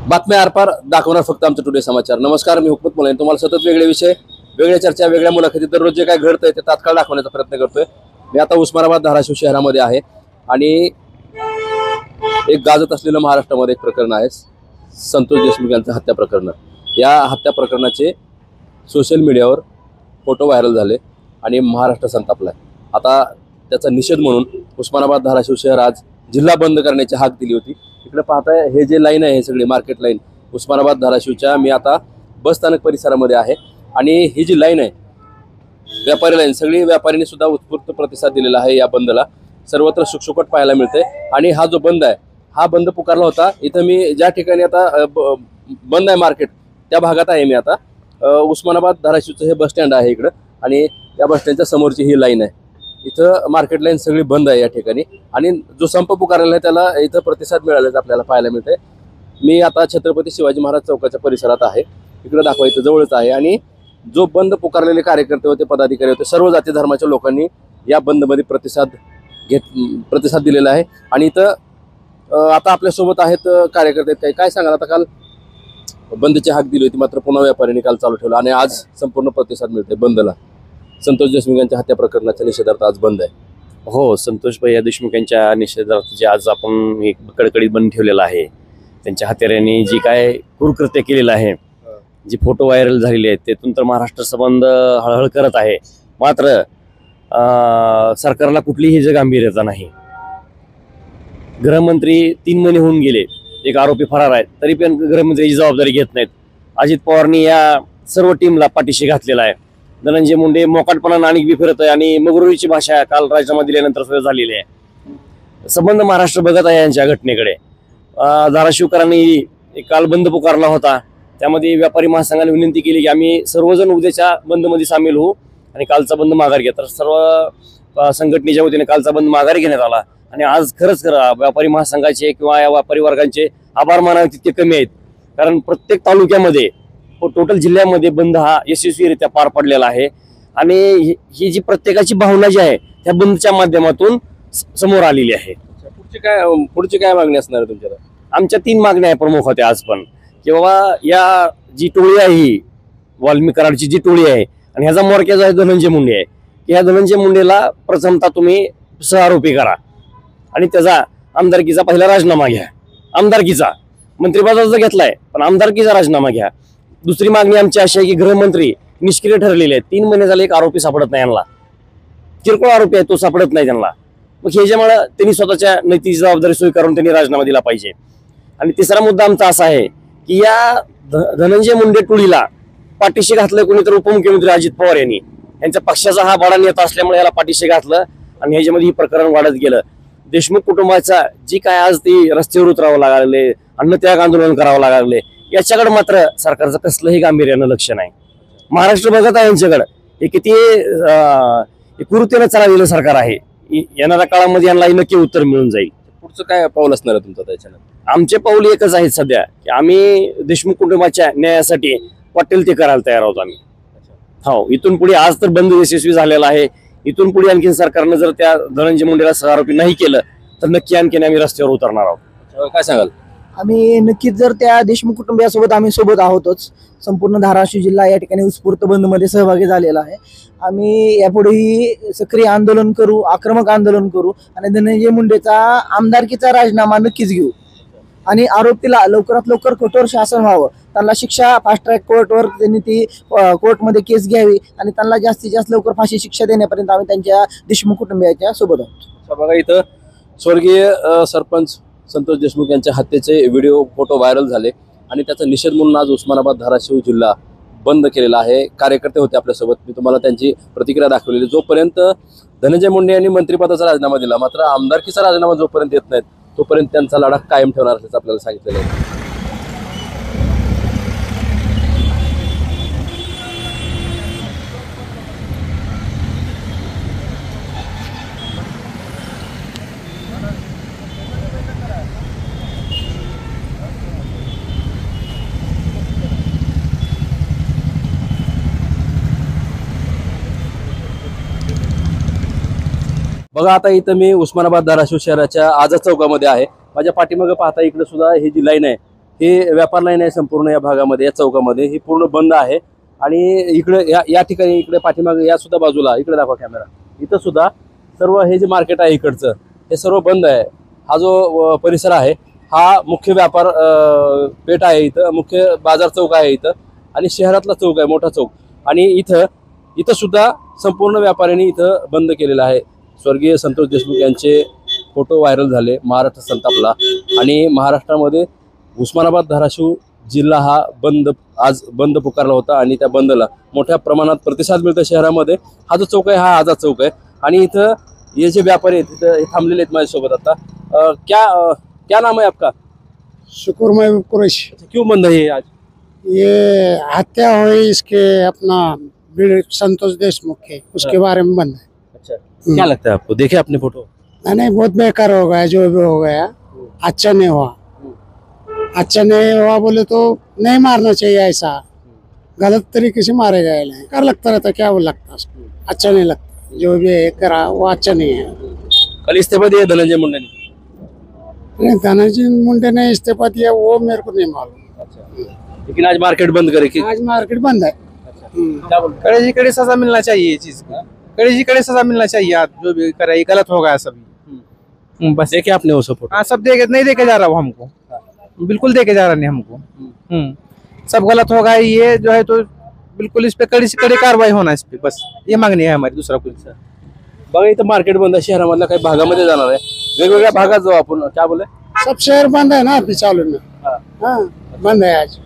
बातम्या आरपार दाखवणार फक्त आमचं टुडे समाचार। नमस्कार, मी हुकमत मुलानी तुम्हाला सतत वेगळे विषय, वेगळ्या चर्चा, वेगळ्या मुलाखती दररोज जे काय घडतंय ते तात्काळ दाखवण्याचा प्रयत्न करतोय। मी आता उस्मानाबाद धाराशिव शहरामध्ये आहे आणि एक गाजत असलेलं महाराष्ट्रामध्ये एक प्रकरण आहे, संतोष देशमुख यांचं हत्या प्रकरण। या हत्या प्रकरणाचे सोशल मीडियावर फोटो व्हायरल झाले आणि महाराष्ट्र संतापलाय। आता त्याचा निषेध म्हणून उस्मानाबाद धाराशिव शहर आज जिल्हा बंद करण्याची हाक दिली होती। इकडे पाहताय हे जे लाईन आहे, हे सगळी मार्केट लाईन उस्मानाबाद धाराशिवच्या, मी आता बस स्थानक परिसरामध्ये आहे आणि ही जी लाईन आहे व्यापारी लाईन, सगळी व्यापाऱ्यांनी सुद्धा उत्स्फूर्त प्रतिसाद दिलेला आहे। या बंदला सर्वत्र शुकशुकाट पाहायला मिळते आणि हा जो बंद आहे हा बंद पुकारला होता। इथं मी ज्या ठिकाणी आता बंद आहे मार्केट त्या भागात आहे। मी आता उस्मानाबाद धाराशिवचं हे बस स्टँड आहे इकडं आणि या बस स्टँडच्या समोरची ही लाईन आहे। इथं मार्केट लाईन सगळी बंद आहे या ठिकाणी आणि जो संप पुकारलेला आहे त्याला इथं प्रतिसाद मिळाल्याचं आपल्याला पाहायला मिळतंय। मी आता छत्रपती शिवाजी महाराज चौकाच्या परिसरात आहे, इकडे दाखवा, इथं जवळच आहे आणि जो बंद पुकारलेले कार्यकर्ते होते, पदाधिकारी होते, सर्व जाती धर्माच्या लोकांनी या बंदमध्ये प्रतिसाद दिलेला आहे। आणि इथं आता आपल्यासोबत आहेत कार्यकर्ते। काय सांगाल, आता काल बंदची हाक दिली होती मात्र पुन्हा व्यापाऱ्यांनी काल चालू ठेवलं आणि आज संपूर्ण प्रतिसाद मिळतोय बंदला। संतोष देशमुख यांच्या हत्या प्रकरणाच्या निषेधार्थ आज बंद आहे। हो, संतोष भैया देशमुख यांच्या निषेधार्थ जे आज आपण एक कडकडीत बंद ठेवलेला आहे। त्यांच्या हत्याऱ्यांनी जी काय क्रूरकृत्य केलेलं आहे, जी फोटो व्हायरल झालेले आहेत, त्यातून तर महाराष्ट्र संबंध हळहळ करत आहे। मात्र सरकारला कुठलीही गांभीर्यता नाही। गृहमंत्री 3 महिने होऊन गेले, एक आरोपी फरार आहेत, तरी पण गृहमंत्र्याची जबाबदारी घेत नाहीत। अजित पवारनी या सर्व टीमला पाठीशी घातलेला आहे। धनंजय मुंडे मोकाटपणाने आणि बी फिरत आहे आणि मगरुरीची भाषा काल राजीनामा दिल्यानंतर सुद्धा झालेली आहे। संबंध महाराष्ट्र बघत आहे यांच्या घटनेकडे। धाराशिवकरांनी काल बंद पुकारला होता, त्यामध्ये व्यापारी महासंघाने विनंती केली की आम्ही सर्वजण उद्याच्या बंदमध्ये सामील होऊ आणि कालचा बंद माघार घ्या। तर सर्व संघटनेच्या वतीने कालचा बंद माघार घेण्यात आला आणि आज खरंच व्यापारी महासंघाचे किंवा या व्यापारी वर्गांचे आभार मानावे तितके कमी आहेत, कारण प्रत्येक तालुक्यामध्ये टोटल जिल्ह्यामध्ये बंद हा यशस्वीरित्या पार पडलेला आहे। आणि ही जी प्रत्येकाची भावना जी आहे त्या बंदच्या माध्यमातून समोर आलेली आहे। पुढची काय मागणी असणार आहे तुमच्याकडे? आमच्या 3 मागण्या आहे प्रमुख होत्या आज पण, की बाबा या जी टोळी आहे, ही वाल्मिक कराडची जी टोळी आहे आणि ह्याचा मोरक्या जो आहे धनंजय मुंडे आहे, की ह्या धनंजय मुंडेला प्रथमतः तुम्ही सहआरोपी करा आणि त्याचा आमदारकीचा पहिला राजीनामा घ्या। आमदारकीचा, मंत्रिपदाचा घेतलाय पण आमदारकीचा राजीनामा घ्या। दुसरी मागणी आमची अशी आहे की गृहमंत्री निष्क्रिय ठरलेले आहेत, 3 महिने झाले एक आरोपी सापडत नाही यांना, किरकोळ आरोपी आहे तो सापडत नाही त्यांना। मग ह्याच्यामुळे त्यांनी स्वतःच्या नैतिक जबाबदारी स्वीकारून त्यांनी राजीनामा दिला पाहिजे। आणि तिसरा मुद्दा आमचा असा आहे की या धनंजय मुंडे टोळीला पाठीशी घातलं कोणी, तर उपमुख्यमंत्री अजित पवार यांनी, यांच्या पक्षाचा हा बडा नेता असल्यामुळे याला पाठीशी घातलं आणि ह्याच्यामध्ये ही प्रकरण वाढत गेलं। देशमुख कुटुंबाचा जी काय आज ती रस्त्यावर उतरावं लागले, अन्नत्याग आंदोलन करावं लागले, याच्याकडे मात्र सरकारचं कसलंही गांभीर्यानं लक्ष नाही। महाराष्ट्र बघत आहे यांच्याकडे, हे किती क्रूरतेनं चालवलेलं सरकार आहे। येणाऱ्या काळामध्ये यांना नक्की उत्तर मिळून जाईल। पुढचं काय पाऊल असणार आहे तुमचं त्याच्यानंतर? आमचे पाऊल एकच आहेत सध्या, की आम्ही देशमुख कुटुंबाच्या न्यायासाठी वाटेल ते करायला तयार आहोत आम्ही। हो, इथून पुढे आज तर बंद यशस्वी झालेला आहे, इथून पुढे आणखीन सरकारनं जर त्या धनंजय मुंडेला सहआरोपी नाही केलं तर नक्की आणखीन आम्ही रस्त्यावर उतरणार आहोत। काय सांगाल? आम्ही नक्कीच जर त्या देशमुख कुटुंबियासोबत आम्ही सोबत आहोतच। संपूर्ण धाराशिव जिल्हा या ठिकाणी उत्स्फूर्त बंदमध्ये सहभागी झालेला आहे। आम्ही यापुढेही सक्रिय आंदोलन करू, आक्रमक आंदोलन करू आणि धनंजय मुंडेचा आमदारकीचा राजीनामा नक्कीच घेऊ आणि आरोपीला लवकरात लवकर कठोर शासन व्हावं, त्यांना शिक्षा फास्ट ट्रॅक कोर्टवर त्यांनी ती कोर्टमध्ये केस घ्यावी आणि त्यांना जास्तीत जास्त लवकर फाशी शिक्षा देण्यापर्यंत आम्ही त्यांच्या देशमुख कुटुंबियाच्या सोबत आहोत। बघा, इथं स्वर्गीय सरपंच संतोष देशमुख यांच्या हत्येचे व्हिडिओ फोटो व्हायरल झाले आणि त्याचा निषेध म्हणून आज उस्मानाबाद धाराशिव जिल्हा बंद केलेला आहे। कार्यकर्ते होते आपल्यासोबत, मी तुम्हाला त्यांची प्रतिक्रिया दाखवलेली। जोपर्यंत धनंजय मुंडे यांनी मंत्रिपदाचा राजीनामा दिला, मात्र आमदारकीचा राजीनामा जोपर्यंत येत नाहीत तोपर्यंत त्यांचा लढा कायम ठेवणार असल्याचं आपल्याला सांगितलेलं आहे। बघा, आता इथं मी उस्मानाबाद धाराशिव शहराच्या आझाद चौकामध्ये आहे। माझ्या पाठीमागे पाहता इकडे सुद्धा ही जी लाईन आहे हे व्यापार लाईन आहे संपूर्ण या भागामध्ये, या चौकामध्ये ही पूर्ण बंद आहे. आणि इकडे या ठिकाणी इकडे पाठीमागे या सुद्धा बाजूला इकडे दाखवा कॅमेरा, इथं सुद्धा सर्व हे जे मार्केट आहे इकडचं हे सर्व बंद आहे. हा जो परिसर आहे हा मुख्य व्यापार पेठ आहे, इथं मुख्य बाजार चौक आहे इथं, आणि शहरातला चौक आहे, मोठा चौक. आणि इथं सुद्धा संपूर्ण व्यापाऱ्यांनी इथं बंद केलेलं आहे. स्वर्गीय संतोष देशमुख यांचे फोटो व्हायरल झाले, महाराष्ट्र संतापला. आणि महाराष्ट्रामध्ये उस्मानाबाद धाराशिव जिल्हा हा आज बंद पुकारला होता आणि त्या बंदला मोठ्या प्रमाणात प्रतिसाद मिळतो शहरामध्ये. हा जो चौक आहे हा आझाद चौक आहे. आणि इथं हे जे व्यापारी आहेत तिथं हे थांबलेले आहेत माझ्यासोबत आता. क्या नाम है आपका? शुक्र महबूब कुरैशी। क्यों बंद है ये आज? ये हत्या हुई इसके अपना संतोष देशमुख के, उसके बारे में बंद है। अच्छा, क्या लगता है आपको? देखे आपने फोटो? नहीं, बहुत बेकार हो गया जो भी हो गया, अच्छा नहीं हुआ। अच्छा नहीं हुआ बोले तो नहीं मारना चाहिए, ऐसा गलत तरीके से मारे गए नहीं कर लगता रहता, क्या वो लगता उसको अच्छा नहीं लगता, जो भी है करा वो अच्छा नहीं है। कल इस्तीफा दिया धनंजय मुंडे ने? नहीं, धनंजय मुंडे ने इस्तीफा दिया वो मेरे को नहीं मालूम। अच्छा, लेकिन आज मार्केट बंद करे कि? आज मार्केट बंद है। क्या बोलते? कड़े जी कड़े सजा मिलना चाहिए ये चीज का, कड़े जी कड़े सजा मिलना चाहिए। आप जो भी करे ये गलत हो गया सभी। बस देखे आपने वो सब फोटो? हाँ, सब देखे नहीं देखे जा रहा वो हमको, बिल्कुल देखे जा रहा नहीं हमको। सब गलत हो गया, ये जो है तो बिल्कुल इस पे कड़ी से कड़ी कार्रवाई होना इस पे, बस ये मांगनी है हमारी, दूसरा कुछ। बघा इथं मार्केट बंद आहे, शहरामधल्या काही भागामध्ये जाणार आहे, वेगवेगळ्या भागात जाऊ आपण. क्या बोले? सब शहर बंद है ना अभी चालू में। हाँ, बंद है आज।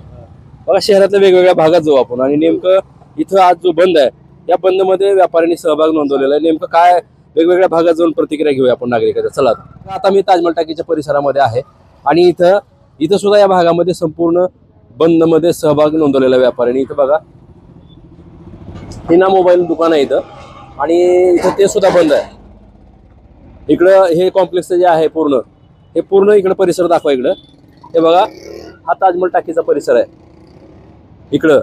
बघा शहरातल्या वेगवेगळ्या भागात जाऊ आपण. आणि नेमकं इथं आज जो बंद आहे या बंद मध्ये व्यापाऱ्यांनी सहभाग नोंदवलेला आहे. नेमकं काय वेगवेगळ्या भागात जाऊन प्रतिक्रिया घेऊया आपण नागरिकांच्या. चला आता मी ताजमहल टाकीच्या परिसरामध्ये आहे आणि इथं सुद्धा या भागामध्ये संपूर्ण बंद मध्ये सहभाग नोंदवलेला व्यापाऱ्यांनी. इथं बघा हिना मोबाईल दुकान आहे इथं, आणि इथं ते सुद्धा बंद आहे. इकडं हे कॉम्प्लेक्स जे आहे हे पूर्ण इकडं परिसर दाखवा. इकडं हे बघा हा ताजमहल टाकीचा परिसर आहे इकडं,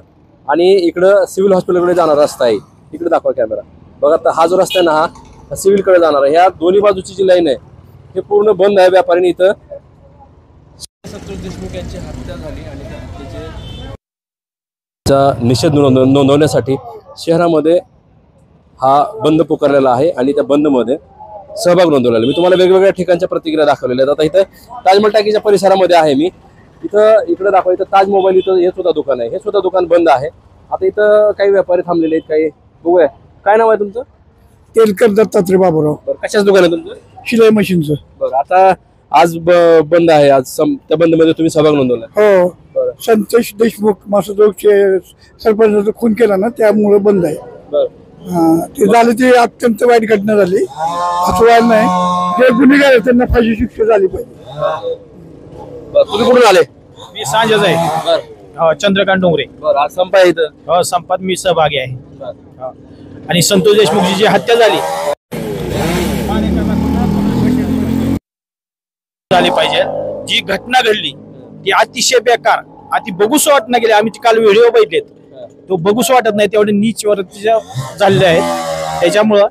आणि इकडं सिव्हिल हॉस्पिटलकडे जाणारा रस्ता आहे. इकडे दाखवा कॅमेरा. बघा हा जो रस्ता आहे ना हा सिव्हिलकडे जाणार आहे. ह्या दोन्ही बाजूची जी लाईन आहे हे पूर्ण बंद आहे. व्यापाऱ्यांनी इथं संतोष देशमुख यांची हत्या झाली आणि त्या हत्येचा निषेध नोंदवण्यासाठी शहरामध्ये हा बंद पुकारलेला आहे आणि त्या बंदमध्ये सहभाग नोंदवलेला आहे. मी तुम्हाला वेगवेगळ्या ठिकाणच्या प्रतिक्रिया दाखवलेल्या आहेत. आता इथं ताजमहल टाकीच्या परिसरामध्ये आहे मी. इकडे दाखवा, इथं ताज मोबाईल इथं हे सुद्धा दुकान आहे, हे सुद्धा दुकान बंद आहे. आता इथं काही व्यापारी थांबलेले आहेत, काही बघूया. काय नाव आहे तुमचं? तेलकर दत्तात्रय बाबूराव। बरं, कशाच दुकान आहे तुमचं? शिलाई मशीनचं। बरं, आता आज बंद आहे, आज त्या बंद मध्ये तुम्ही सहभाग नोंदवला? हो, बरं. संतोष देशमुख मासोदोगचे सरपंचाचा खून केला ना त्यामुळे बंद आहे। बरं, ते झालं, ते अत्यंत वाईट घटना झाली, असं वाईट नाही. जे गुन्हेगार आहेत त्यांना फाशी शिक्षा झाली पाहिजे। तुम्ही कुठून आले? मी सांजच आहे। बरं, चंद्रकांत डोंगरे। बरं, आज संप आहे इथं? हो, संपात मी सहभागी आहे। आणि संतोष देशमुखची जी हत्या झाली पाहिजे, जी घटना घडली ती अतिशय बेकार, अति बघूस वाटणं गेले. आम्ही काल व्हिडिओ बघितलेत, तो बघूच वाटत नाही, तेवढे नीच वरतीच्या झालेले आहेत. त्याच्यामुळं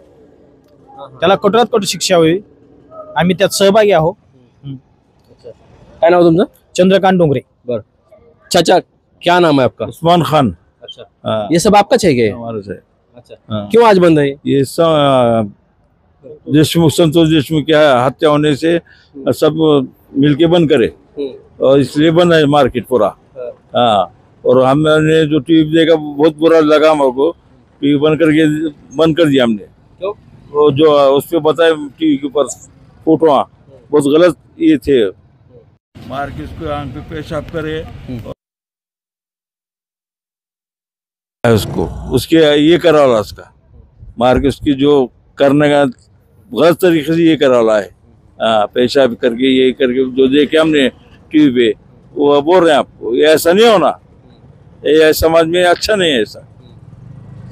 त्याला कठोरात कठोर शिक्षा होईल. आम्ही त्यात सहभागी आहोत। काय नाव तुमचं? चंद्रकांत डोंगरे। बरं, चाचा क्या नाम है आपका? उस्मान खान। अच्छा, ये सब आपका है क्या? हमारा से। अच्छा, क्यों आज बंद है? ये देशमुख संतोष देशमुख की हत्या होने से सब मिलके बंद करे, और इसलिए बंद है मार्केट पूरा। हाँ, और हमने जो टीवी देखा बहुत बुरा लगा हमको, टीवी बंद कर दिया हमने। क्यों? वो जो उस पे बताए टीवी के ऊपर फोटो बहुत गलत ये थे। मार्केट को आंख पे पेशाब करे उसको, उसके ये करा वाला उसका मार्केट की जो करने का गलत तरीके से ये करा वाला है। हाँ, पेशाब करके ये करके जो देखे हमने टीवी पे, वो बोल रहे हैं आपको ये ऐसा नहीं होना, ये समाज में अच्छा नहीं है। ऐसा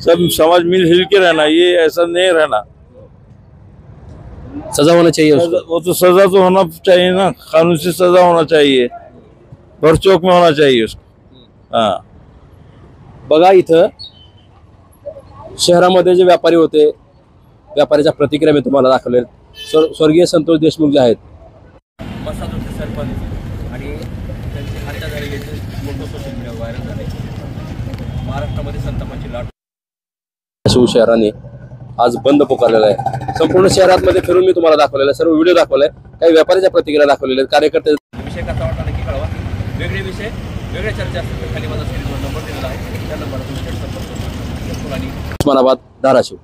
सब समाज मिल हिल के रहना, ये ऐसा नहीं रहना। सजा होना चाहिए उसको। वो तो सजा तो होना चाहिए ना, कानून से सजा होना चाहिए, भरचौक में होना चाहिए उसको। हाँ, बघा इथं शहरामध्ये जे व्यापारी होते, व्यापाऱ्याच्या प्रतिक्रिया मी तुम्हाला दाखवल्या. स्वर्गीय संतोष देशमुख जे आहेत सरपंच आणि त्यांची हत्या झालेली फोटो सोशल मीडियावर व्हायरल झाले. महाराष्ट्रामध्ये संतापाची लाट. धाराशिव शहराने आज बंद पुकारलेला आहे. संपूर्ण शहरामध्ये फिरून मी तुम्हाला दाखवलेला आहे, सर्व व्हिडिओ दाखवलाय, काही व्यापाऱ्याच्या प्रतिक्रिया दाखवलेल्या आहेत. कार्यकर्ते विषय कसा वाटला नक्की कळवा. वेगळे विषय वेगळ्या चर्चा असतील तर खाली माझा स्क्रीनवर नंबर दिलेला आहे, त्या नंबरवर तुम्ही थेट संपर्क करू शकता. आणि उस्मानाबाद, धाराशिव.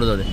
पुढे जाऊ दे.